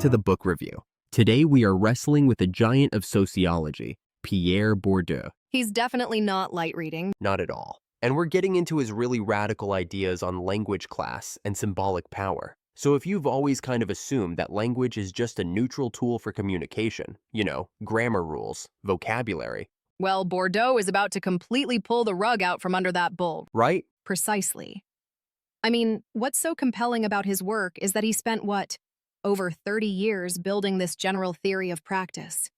to the book review. Today we are wrestling with a giant of sociology, Pierre Bourdieu. He's definitely not light reading. Not at all. And we're getting into his really radical ideas on language class and symbolic power. So if you've always kind of assumed that language is just a neutral tool for communication, grammar rules, vocabulary, Well, Bourdieu is about to completely pull the rug out from under that bull. right? Precisely. I mean, what's so compelling about his work is that he spent, over 30 years building this general theory of practice.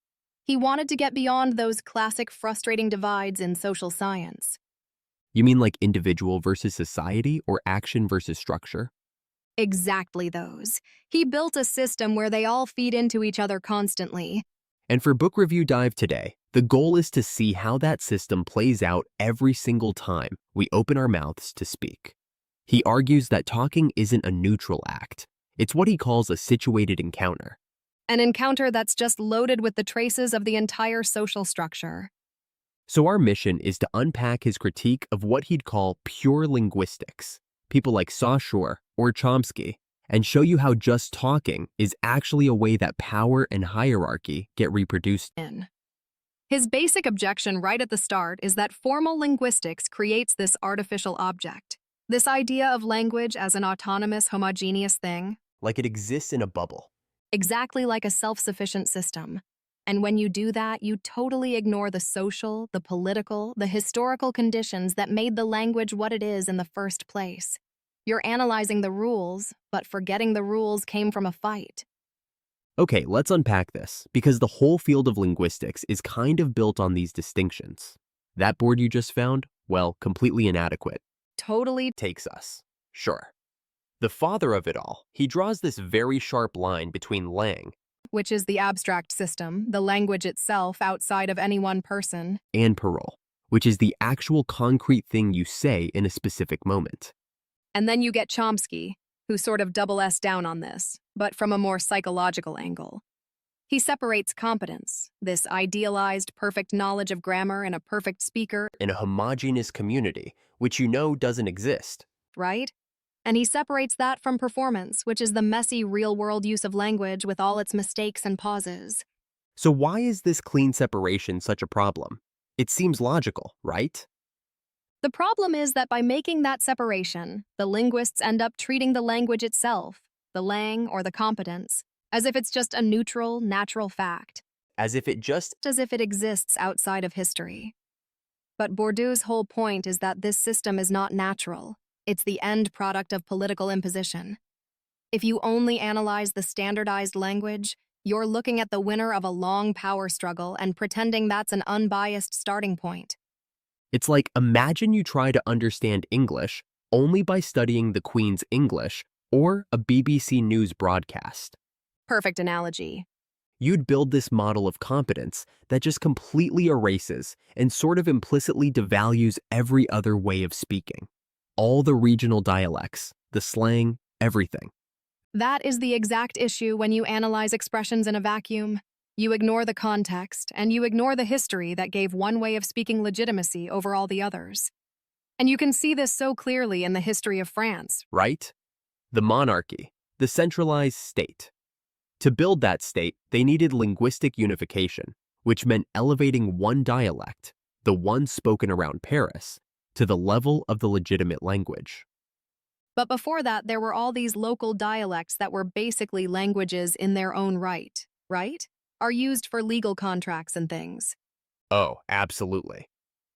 He wanted to get beyond those classic frustrating divides in social science. You mean like individual versus society or action versus structure? Exactly those. He built a system where they all feed into each other constantly. And for Book Review Dive today, the goal is to see how that system plays out every single time we open our mouths to speak. He argues that talking isn't a neutral act. It's what he calls a situated encounter. An encounter that's just loaded with the traces of the entire social structure. So our mission is to unpack his critique of what he'd call pure linguistics, people like Saussure or Chomsky, and show you how just talking is actually a way that power and hierarchy get reproduced. His basic objection right at the start is that formal linguistics creates this artificial object. This idea of language as an autonomous, homogeneous thing. Like it exists in a bubble. Exactly like a self-sufficient system. And when you do that, you totally ignore the social, the political, the historical conditions that made the language what it is in the first place. You're analyzing the rules, but forgetting the rules came from a fight. Okay, let's unpack this, because the whole field of linguistics is kind of built on these distinctions. That board you just found? Well, completely inadequate. Totally. Takes us. Sure. The father of it all, he draws this very sharp line between lang, Which is the abstract system, the language itself outside of any one person. and parole, which is the actual concrete thing you say in a specific moment. And then you get Chomsky, who sort of double S down on this, but from a more psychological angle. He separates competence, this idealized, perfect knowledge of grammar and a perfect speaker, In a homogeneous community, which doesn't exist. right? And he separates that from performance, which is the messy, real-world use of language with all its mistakes and pauses. So why is this clean separation such a problem? It seems logical, right? The problem is that by making that separation, the linguists end up treating the language itself, the lang or the competence, as if it's just a neutral, natural fact, As if it just as if it exists outside of history. But Bourdieu's whole point is that this system is not natural. It's the end product of political imposition. If you only analyze the standardized language, you're looking at the winner of a long power struggle and pretending that's an unbiased starting point. It's like, imagine you try to understand English only by studying the Queen's English or a BBC News broadcast. Perfect analogy. You'd build this model of competence that just completely erases and sort of implicitly devalues every other way of speaking. All the regional dialects, the slang, everything. That is the exact issue when you analyze expressions in a vacuum. You ignore the context, and you ignore the history that gave one way of speaking legitimacy over all the others. And you can see this so clearly in the history of France. Right? The monarchy, the centralized state. To build that state, they needed linguistic unification, which meant elevating one dialect, the one spoken around Paris, to the level of the legitimate language. But before that, there were all these local dialects that were basically languages in their own right? Are used for legal contracts and things. Oh, absolutely.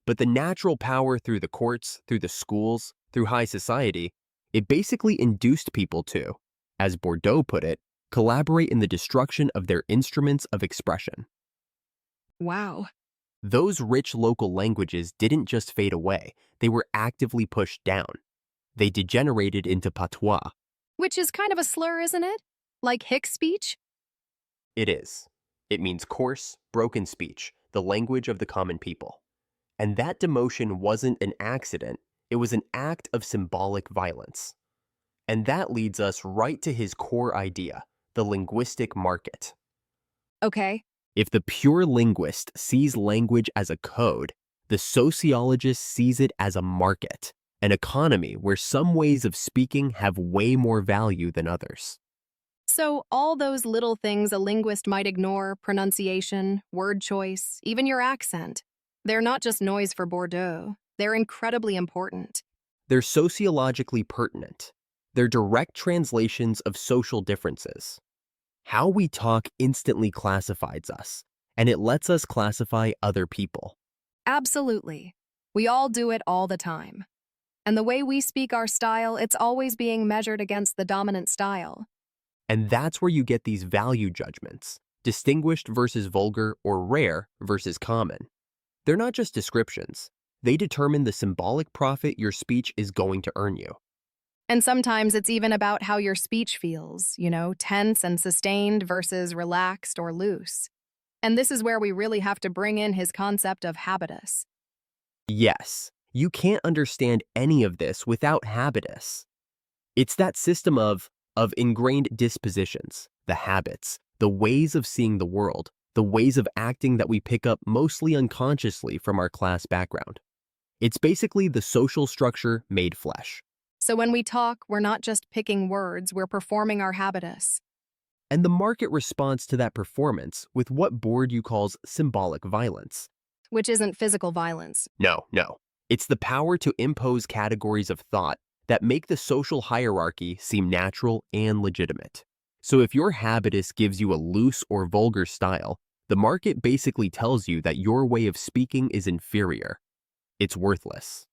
But the natural power through the courts, through the schools, through high society, it basically induced people to, as Bourdieu put it, collaborate in the destruction of their instruments of expression. Wow. Those rich local languages didn't just fade away, they were actively pushed down. They degenerated into patois. Which is kind of a slur, isn't it? Like hick speech? It is. It means coarse, broken speech, the language of the common people. And that demotion wasn't an accident, it was an act of symbolic violence. And that leads us right to his core idea, the linguistic market. Okay. If the pure linguist sees language as a code, the sociologist sees it as a market, an economy where some ways of speaking have way more value than others. So, all those little things a linguist might ignore pronunciation, word choice, even your accent they're not just noise for Bordeaux, they're incredibly important. They're sociologically pertinent. They're direct translations of social differences. How we talk instantly classifies us, and it lets us classify other people. Absolutely. We all do it all the time. And the way we speak our style, it's always being measured against the dominant style. And that's where you get these value judgments, distinguished versus vulgar or rare versus common. They're not just descriptions. They determine the symbolic profit your speech is going to earn you. And sometimes it's even about how your speech feels, tense and sustained versus relaxed or loose. And this is where we really have to bring in his concept of habitus. Yes, you can't understand any of this without habitus. It's that system of ingrained dispositions, the habits, the ways of seeing the world, the ways of acting that we pick up mostly unconsciously from our class background. It's basically the social structure made flesh. So when we talk, we're not just picking words, we're performing our habitus. And the market responds to that performance with what Bourdieu calls symbolic violence. Which isn't physical violence. No. It's the power to impose categories of thought that make the social hierarchy seem natural and legitimate. So if your habitus gives you a loose or vulgar style, the market basically tells you that your way of speaking is inferior. It's worthless.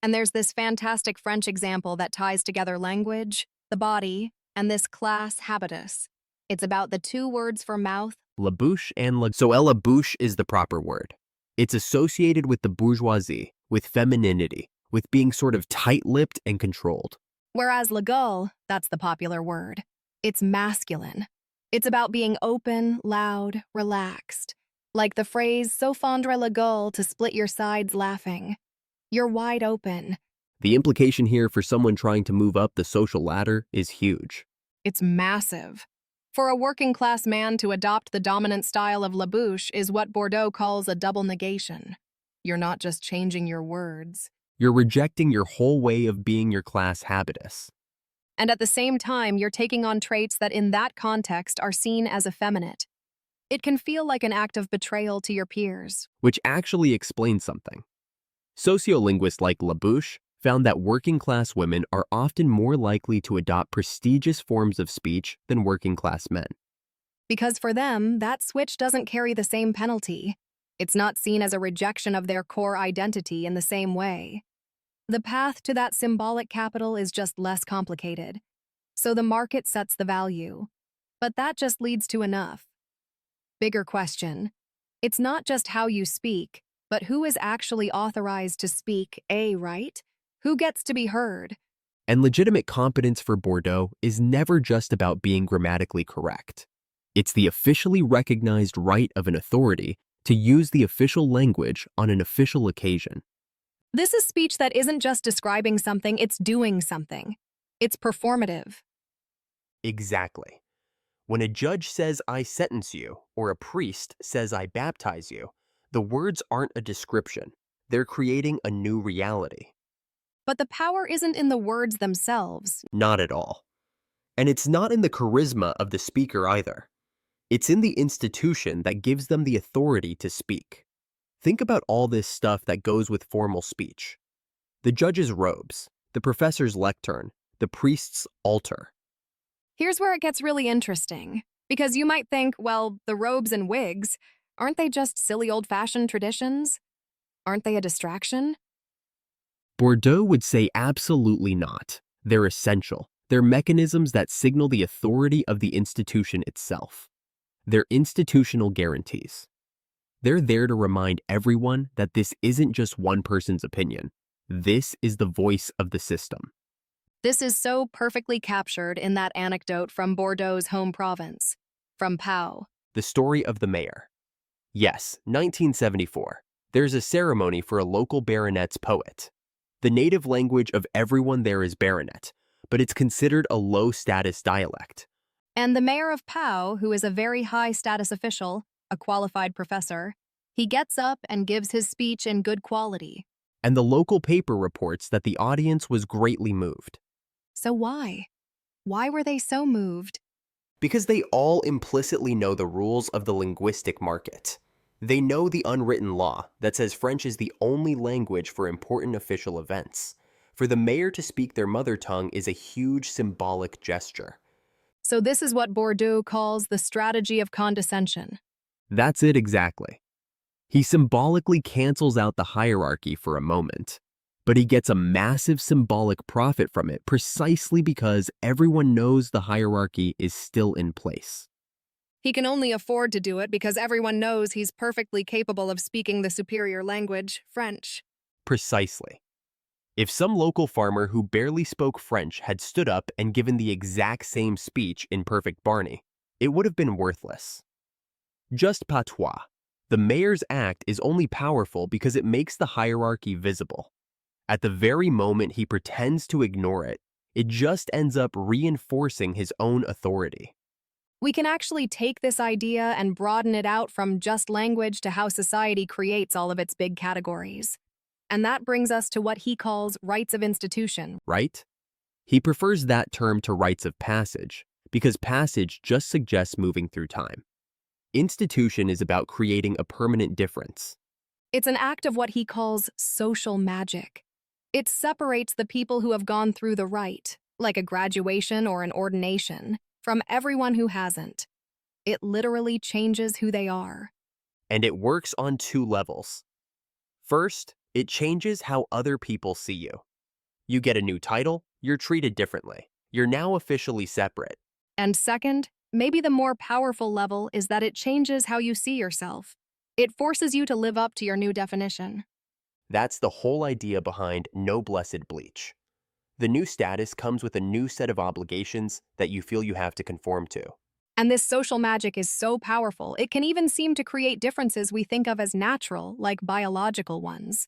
And there's this fantastic French example that ties together language, the body, and this class habitus. It's about the two words for mouth. La bouche and la... So la bouche is the proper word. It's associated with the bourgeoisie, with femininity, with being sort of tight-lipped and controlled. Whereas la gueule, that's the popular word. It's masculine. It's about being open, loud, relaxed. Like the phrase, so fondre la gueule, to split your sides laughing. You're wide open. The implication here for someone trying to move up the social ladder is huge. It's massive. For a working-class man to adopt the dominant style of la bouche is what Bourdieu calls a double negation. You're not just changing your words. You're rejecting your whole way of being your class habitus. And at the same time, you're taking on traits that in that context are seen as effeminate. It can feel like an act of betrayal to your peers. Which actually explains something. Sociolinguists like Labouche found that working-class women are often more likely to adopt prestigious forms of speech than working-class men. Because for them, that switch doesn't carry the same penalty. It's not seen as a rejection of their core identity in the same way. The path to that symbolic capital is just less complicated. So the market sets the value. But that just leads to enough. Bigger question. It's not just how you speak, but who is actually authorized to speak, right? Who gets to be heard? And legitimate competence for Bourdieu is never just about being grammatically correct. It's the officially recognized right of an authority to use the official language on an official occasion. This is speech that isn't just describing something, it's doing something. It's performative. Exactly. When a judge says, "I sentence you," or a priest says, "I baptize you," the words aren't a description. They're creating a new reality. But the power isn't in the words themselves. Not at all. And it's not in the charisma of the speaker either. It's in the institution that gives them the authority to speak. Think about all this stuff that goes with formal speech. The judge's robes, the professor's lectern, the priest's altar. Here's where it gets really interesting. Because you might think, well, the robes and wigs, aren't they just silly old-fashioned traditions? Aren't they a distraction? Bourdieu would say absolutely not. They're essential. They're mechanisms that signal the authority of the institution itself. They're institutional guarantees. They're there to remind everyone that this isn't just one person's opinion. This is the voice of the system. This is so perfectly captured in that anecdote from Bourdieu's home province, from Pau. The story of the mayor. Yes, 1974. There's a ceremony for a local baronet's poet. The native language of everyone there is baronet, but it's considered a low-status dialect. And the mayor of Pau, who is a very high-status official, a qualified professor, he gets up and gives his speech in good quality. And the local paper reports that the audience was greatly moved. So why? Why were they so moved? Because they all implicitly know the rules of the linguistic market. They know the unwritten law that says French is the only language for important official events. For the mayor to speak their mother tongue is a huge symbolic gesture. So this is what Bourdieu calls the strategy of condescension. That's it exactly. He symbolically cancels out the hierarchy for a moment, but he gets a massive symbolic profit from it precisely because everyone knows the hierarchy is still in place. He can only afford to do it because everyone knows he's perfectly capable of speaking the superior language, French. Precisely. If some local farmer who barely spoke French had stood up and given the exact same speech in perfect Barney, it would have been worthless. Just patois. The mayor's act is only powerful because it makes the hierarchy visible. At the very moment he pretends to ignore it, it just ends up reinforcing his own authority. We can actually take this idea and broaden it out from just language to how society creates all of its big categories. And that brings us to what he calls rites of institution. Right? He prefers that term to rites of passage because passage just suggests moving through time. Institution is about creating a permanent difference. It's an act of what he calls social magic. It separates the people who have gone through the rite, like a graduation or an ordination, from everyone who hasn't. It literally changes who they are. And it works on two levels. First, it changes how other people see you. You get a new title, you're treated differently. You're now officially separate. And second, maybe the more powerful level is that it changes how you see yourself. It forces you to live up to your new definition. That's the whole idea behind no blessed bleach. The new status comes with a new set of obligations that you feel you have to conform to. And this social magic is so powerful, it can even seem to create differences we think of as natural, like biological ones.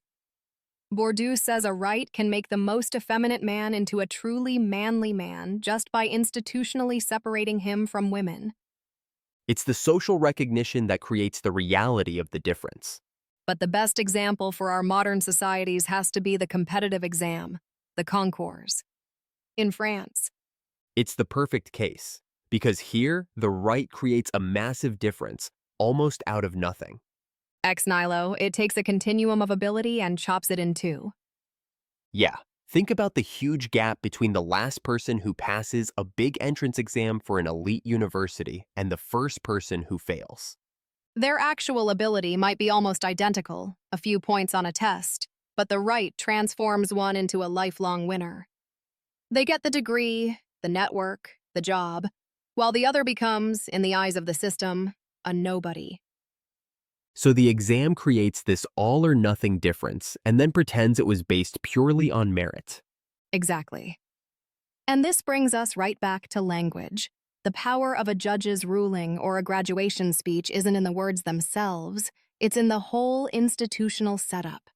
Bourdieu says a rite can make the most effeminate man into a truly manly man just by institutionally separating him from women. It's the social recognition that creates the reality of the difference. But the best example for our modern societies has to be the competitive exam, the concours. In France, It's the perfect case, because here, the right creates a massive difference, almost out of nothing. ex nihilo, it takes a continuum of ability and chops it in two. Yeah, think about the huge gap between the last person who passes a big entrance exam for an elite university and the first person who fails. Their actual ability might be almost identical, a few points on a test, but the right transforms one into a lifelong winner. They get the degree, the network, the job, while the other becomes, in the eyes of the system, a nobody. So the exam creates this all-or-nothing difference and then pretends it was based purely on merit. Exactly. And this brings us right back to language. The power of a judge's ruling or a graduation speech isn't in the words themselves, it's in the whole institutional setup.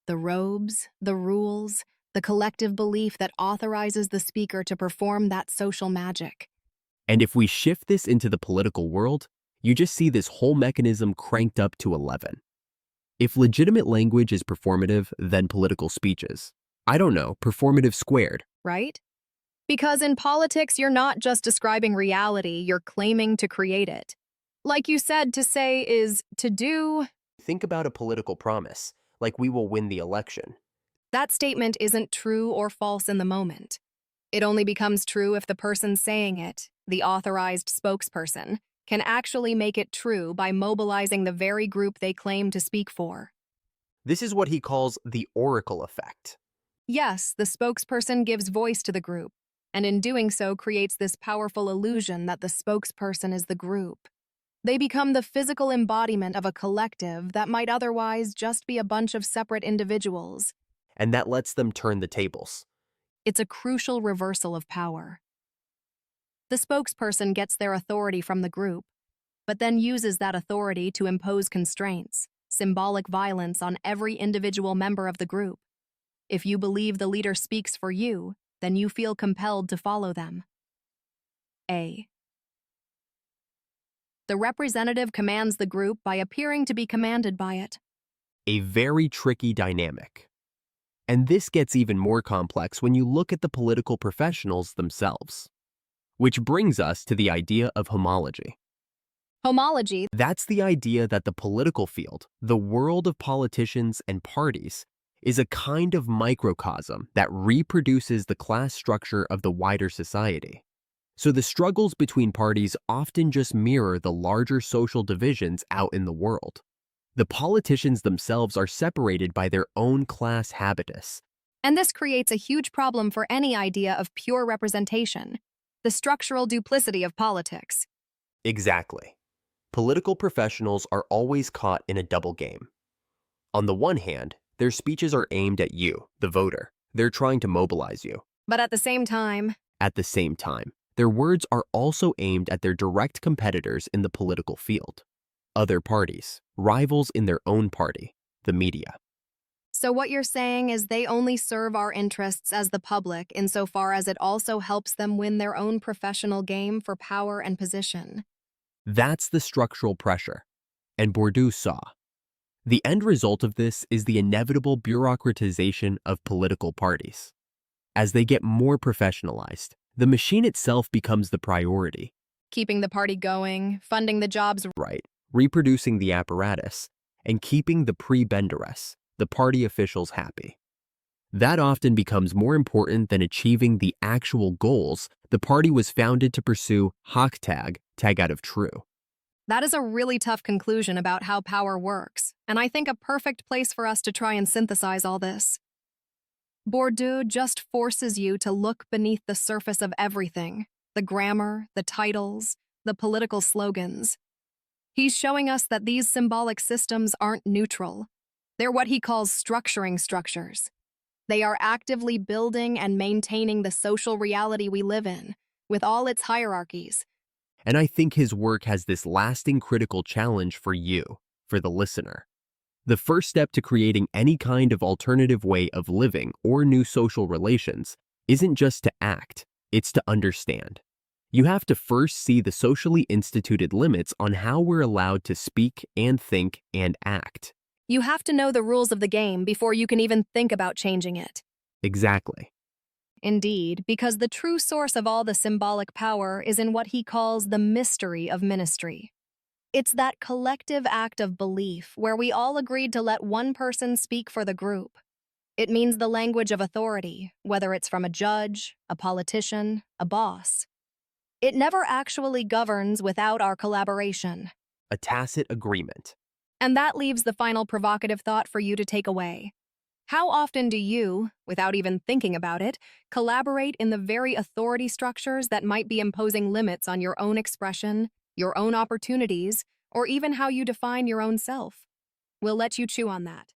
The robes, the rules, the collective belief that authorizes the speaker to perform that social magic. And if we shift this into the political world, you just see this whole mechanism cranked up to 11. If legitimate language is performative, then political speeches. I don't know, performative squared. Right? Because in politics, you're not just describing reality, you're claiming to create it. Like you said, to say is to do. Think about a political promise, like we will win the election. That statement isn't true or false in the moment. It only becomes true if the person saying it, the authorized spokesperson, can actually make it true by mobilizing the very group they claim to speak for. This is what he calls the oracle effect. Yes, the spokesperson gives voice to the group, and in doing so creates this powerful illusion that the spokesperson is the group. They become the physical embodiment of a collective that might otherwise just be a bunch of separate individuals. And that lets them turn the tables. It's a crucial reversal of power. The spokesperson gets their authority from the group, but then uses that authority to impose constraints, symbolic violence on every individual member of the group. If you believe the leader speaks for you, then you feel compelled to follow them. A. The representative commands the group by appearing to be commanded by it. A very tricky dynamic. And this gets even more complex when you look at the political professionals themselves. Which brings us to the idea of homology. Homology. That's the idea that the political field, the world of politicians and parties, is a kind of microcosm that reproduces the class structure of the wider society. So the struggles between parties often just mirror the larger social divisions out in the world. The politicians themselves are separated by their own class habitus. And this creates a huge problem for any idea of pure representation, the structural duplicity of politics. Exactly. Political professionals are always caught in a double game. On the one hand, their speeches are aimed at you, the voter. They're trying to mobilize you. But at the same time, their words are also aimed at their direct competitors in the political field. Other parties, rivals in their own party, the media. so what you're saying is they only serve our interests as the public insofar as it also helps them win their own professional game for power and position. That's the structural pressure. And Bourdieu saw. The end result of this is the inevitable bureaucratization of political parties. As they get more professionalized, the machine itself becomes the priority. Keeping the party going, funding the jobs. Right. Reproducing the apparatus, and keeping the prebendaries, the party officials, happy. That often becomes more important than achieving the actual goals the party was founded to pursue. Hoc tag out of true. That is a really tough conclusion about how power works, and I think a perfect place for us to try and synthesize all this. Bourdieu just forces you to look beneath the surface of everything, the grammar, the titles, the political slogans. He's showing us that these symbolic systems aren't neutral. They're what he calls structuring structures. They are actively building and maintaining the social reality we live in, with all its hierarchies. And I think his work has this lasting critical challenge for you, for the listener. The first step to creating any kind of alternative way of living or new social relations isn't just to act, it's to understand. You have to first see the socially instituted limits on how we're allowed to speak and think and act. You have to know the rules of the game before you can even think about changing it. Exactly. Indeed, because the true source of all the symbolic power is in what he calls the mystery of ministry. It's that collective act of belief where we all agreed to let one person speak for the group. It means the language of authority, whether it's from a judge, a politician, a boss. It never actually governs without our collaboration. A tacit agreement. And that leaves the final provocative thought for you to take away. How often do you, without even thinking about it, collaborate in the very authority structures that might be imposing limits on your own expression, your own opportunities, or even how you define your own self? We'll let you chew on that.